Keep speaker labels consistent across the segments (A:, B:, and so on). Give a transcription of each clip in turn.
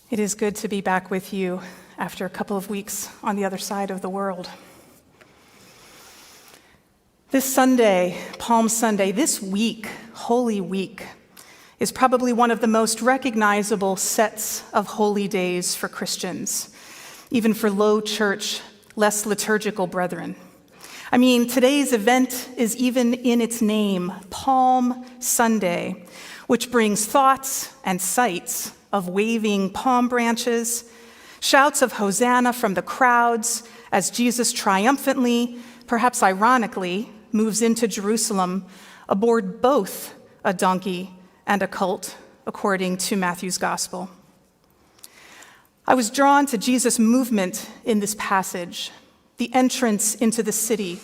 A: It is good to be back with you after a couple of weeks on the other side of the world. This Sunday, Palm Sunday, this week, Holy Week, is probably one of the most recognizable sets of holy days for Christians, even for low church, less liturgical brethren. I mean, today's event is even in its name, Palm Sunday, which brings thoughts and sights of waving palm branches, shouts of Hosanna from the crowds as Jesus triumphantly, perhaps ironically, moves into Jerusalem aboard both a donkey and a colt, according to Matthew's gospel. I was drawn to Jesus' movement in this passage, the entrance into the city,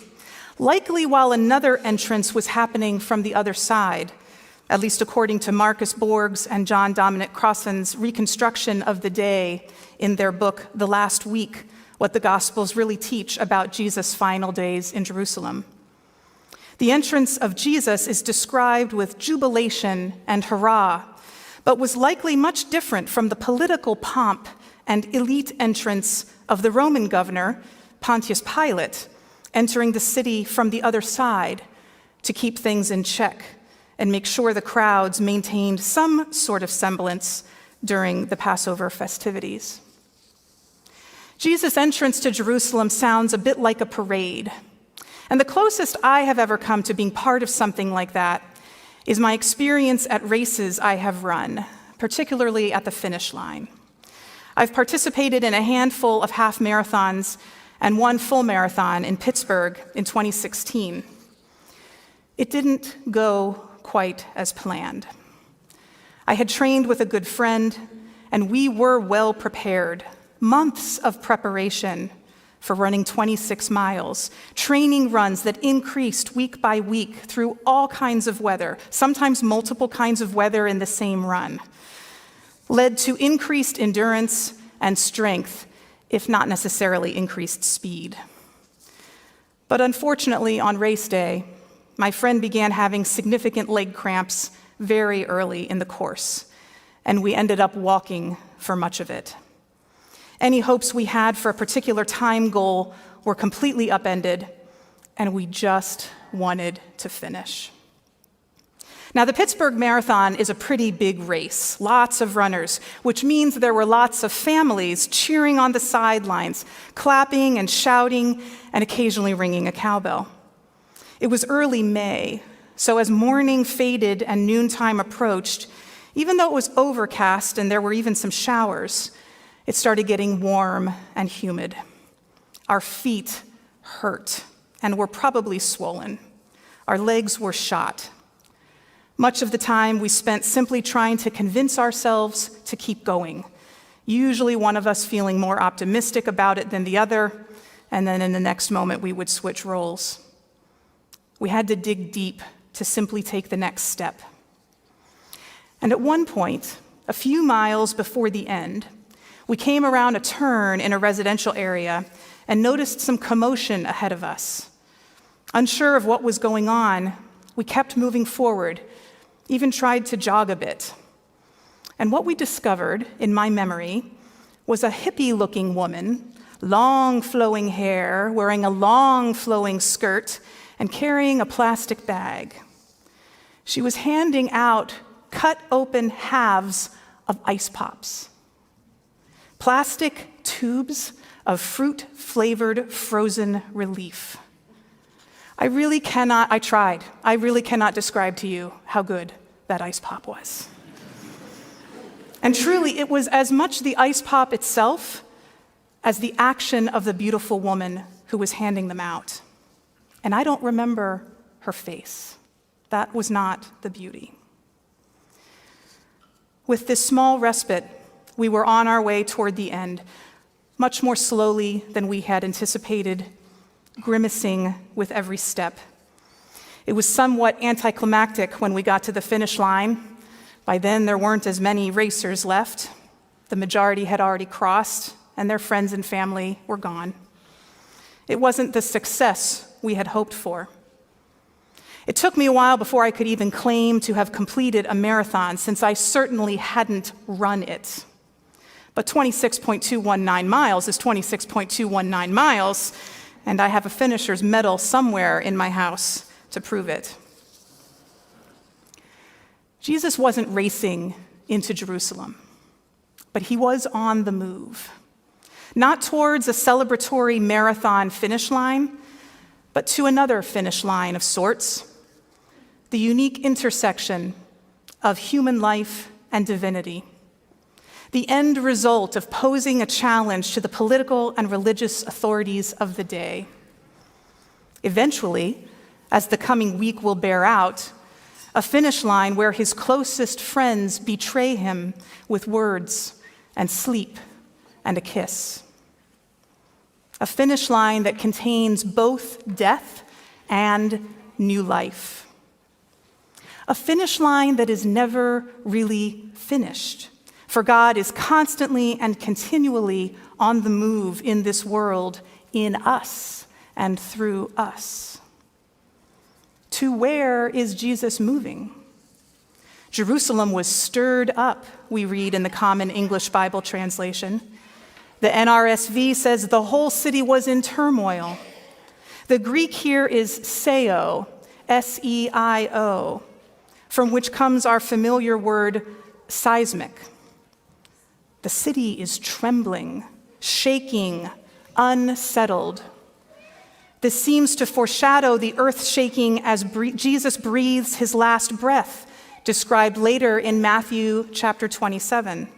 A: likely while another entrance was happening from the other side, at least according to Marcus Borg's and John Dominic Crossan's reconstruction of the day in their book, The Last Week, What the Gospels Really Teach About Jesus' Final Days in Jerusalem. The entrance of Jesus is described with jubilation and hurrah, but was likely much different from the political pomp and elite entrance of the Roman governor, Pontius Pilate, entering the city from the other side to keep things in check and make sure the crowds maintained some sort of semblance during the Passover festivities. Jesus' entrance to Jerusalem sounds a bit like a parade, and the closest I have ever come to being part of something like that is my experience at races I have run, particularly at the finish line. I've participated in a handful of half marathons and one full marathon in Pittsburgh in 2016. It didn't go quite as planned. I had trained with a good friend, and we were well prepared. Months of preparation for running 26 miles, training runs that increased week by week through all kinds of weather, sometimes multiple kinds of weather in the same run, led to increased endurance and strength, if not necessarily increased speed. But unfortunately, on race day, my friend began having significant leg cramps very early in the course, and we ended up walking for much of it. Any hopes we had for a particular time goal were completely upended, and we just wanted to finish. Now, the Pittsburgh Marathon is a pretty big race, lots of runners, which means there were lots of families cheering on the sidelines, clapping and shouting, and occasionally ringing a cowbell. It was early May, so as morning faded and noontime approached, even though it was overcast and there were even some showers, it started getting warm and humid. Our feet hurt and were probably swollen. Our legs were shot. Much of the time we spent simply trying to convince ourselves to keep going, usually one of us feeling more optimistic about it than the other, and then in the next moment we would switch roles. We had to dig deep to simply take the next step. And at one point, a few miles before the end, we came around a turn in a residential area and noticed some commotion ahead of us. Unsure of what was going on, we kept moving forward, even tried to jog a bit. And what we discovered, in my memory, was a hippie-looking woman, long flowing hair, wearing a long flowing skirt, and carrying a plastic bag. She was handing out cut open halves of ice pops. Plastic tubes of fruit-flavored frozen relief. I really cannot describe to you how good that ice pop was. And truly, it was as much the ice pop itself as the action of the beautiful woman who was handing them out. And I don't remember her face. That was not the beauty. With this small respite, we were on our way toward the end, much more slowly than we had anticipated, grimacing with every step. It was somewhat anticlimactic when we got to the finish line. By then, there weren't as many racers left. The majority had already crossed, and their friends and family were gone. It wasn't the success we had hoped for. It took me a while before I could even claim to have completed a marathon, since I certainly hadn't run it. But 26.219 miles is 26.219 miles, and I have a finisher's medal somewhere in my house to prove it. Jesus wasn't racing into Jerusalem, but he was on the move. Not towards a celebratory marathon finish line, but to another finish line of sorts, the unique intersection of human life and divinity, the end result of posing a challenge to the political and religious authorities of the day. Eventually, as the coming week will bear out, a finish line where his closest friends betray him with words and sleep and a kiss. A finish line that contains both death and new life. A finish line that is never really finished, for God is constantly and continually on the move in this world, in us and through us. To where is Jesus moving? Jerusalem was stirred up, we read in the Common English Bible translation. The NRSV says the whole city was in turmoil. The Greek here is seio, S-E-I-O, from which comes our familiar word seismic. The city is trembling, shaking, unsettled. This seems to foreshadow the earth shaking as Jesus breathes his last breath, described later in Matthew chapter 27.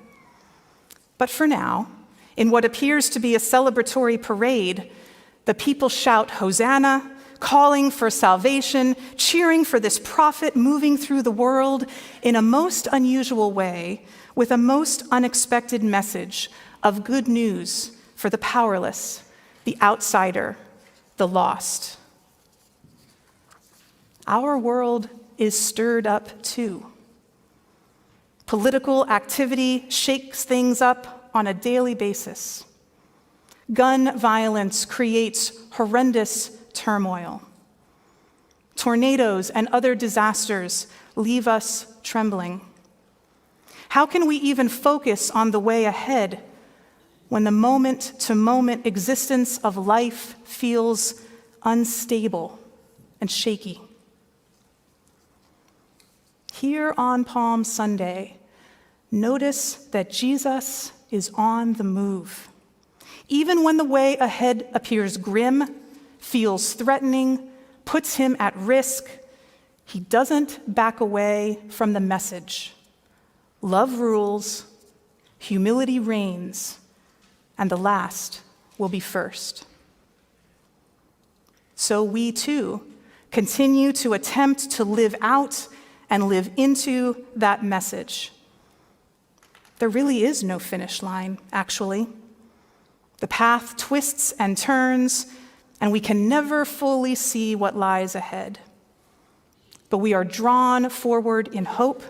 A: But for now, in what appears to be a celebratory parade, the people shout Hosanna, calling for salvation, cheering for this prophet moving through the world in a most unusual way, with a most unexpected message of good news for the powerless, the outsider, the lost. Our world is stirred up too. Political activity shakes things up on a daily basis. Gun violence creates horrendous turmoil. Tornadoes and other disasters leave us trembling. How can we even focus on the way ahead when the moment-to-moment existence of life feels unstable and shaky? Here on Palm Sunday, notice that Jesus is on the move. Even when the way ahead appears grim, feels threatening, puts him at risk, he doesn't back away from the message. Love rules, humility reigns, and the last will be first. So we too continue to attempt to live out and live into that message. There really is no finish line, actually. The path twists and turns, and we can never fully see what lies ahead. But we are drawn forward in hope,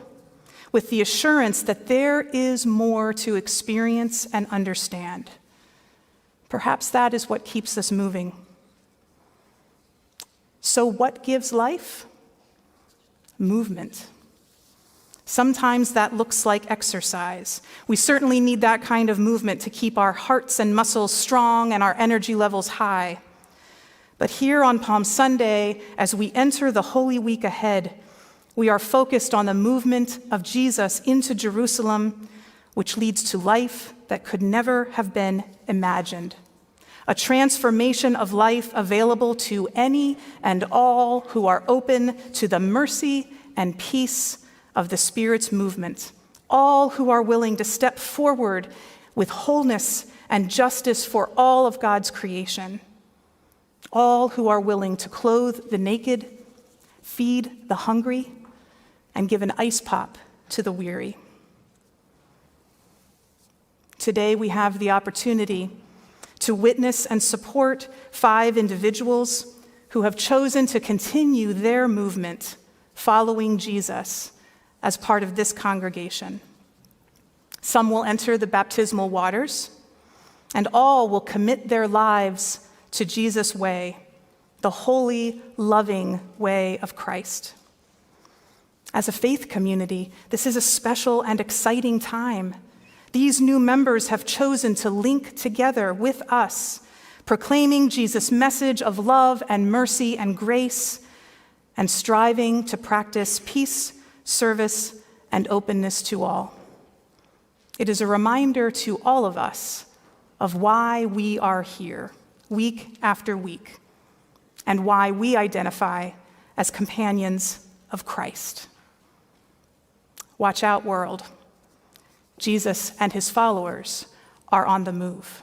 A: with the assurance that there is more to experience and understand. Perhaps that is what keeps us moving. So what gives life? Movement. Sometimes that looks like exercise. We certainly need that kind of movement to keep our hearts and muscles strong and our energy levels high. But here on Palm Sunday, as we enter the Holy Week ahead, we are focused on the movement of Jesus into Jerusalem, which leads to life that could never have been imagined. A transformation of life available to any and all who are open to the mercy and peace of the Spirit's movement, all who are willing to step forward with wholeness and justice for all of God's creation, all who are willing to clothe the naked, feed the hungry, and give an ice pop to the weary. Today we have the opportunity to witness and support 5 individuals who have chosen to continue their movement following Jesus as part of this congregation. Some will enter the baptismal waters, and all will commit their lives to Jesus' way, the holy, loving way of Christ. As a faith community, this is a special and exciting time. These new members have chosen to link together with us, proclaiming Jesus' message of love and mercy and grace, and striving to practice peace, service, and openness to all. It is a reminder to all of us of why we are here, week after week, and why we identify as companions of Christ. Watch out, world. Jesus and his followers are on the move.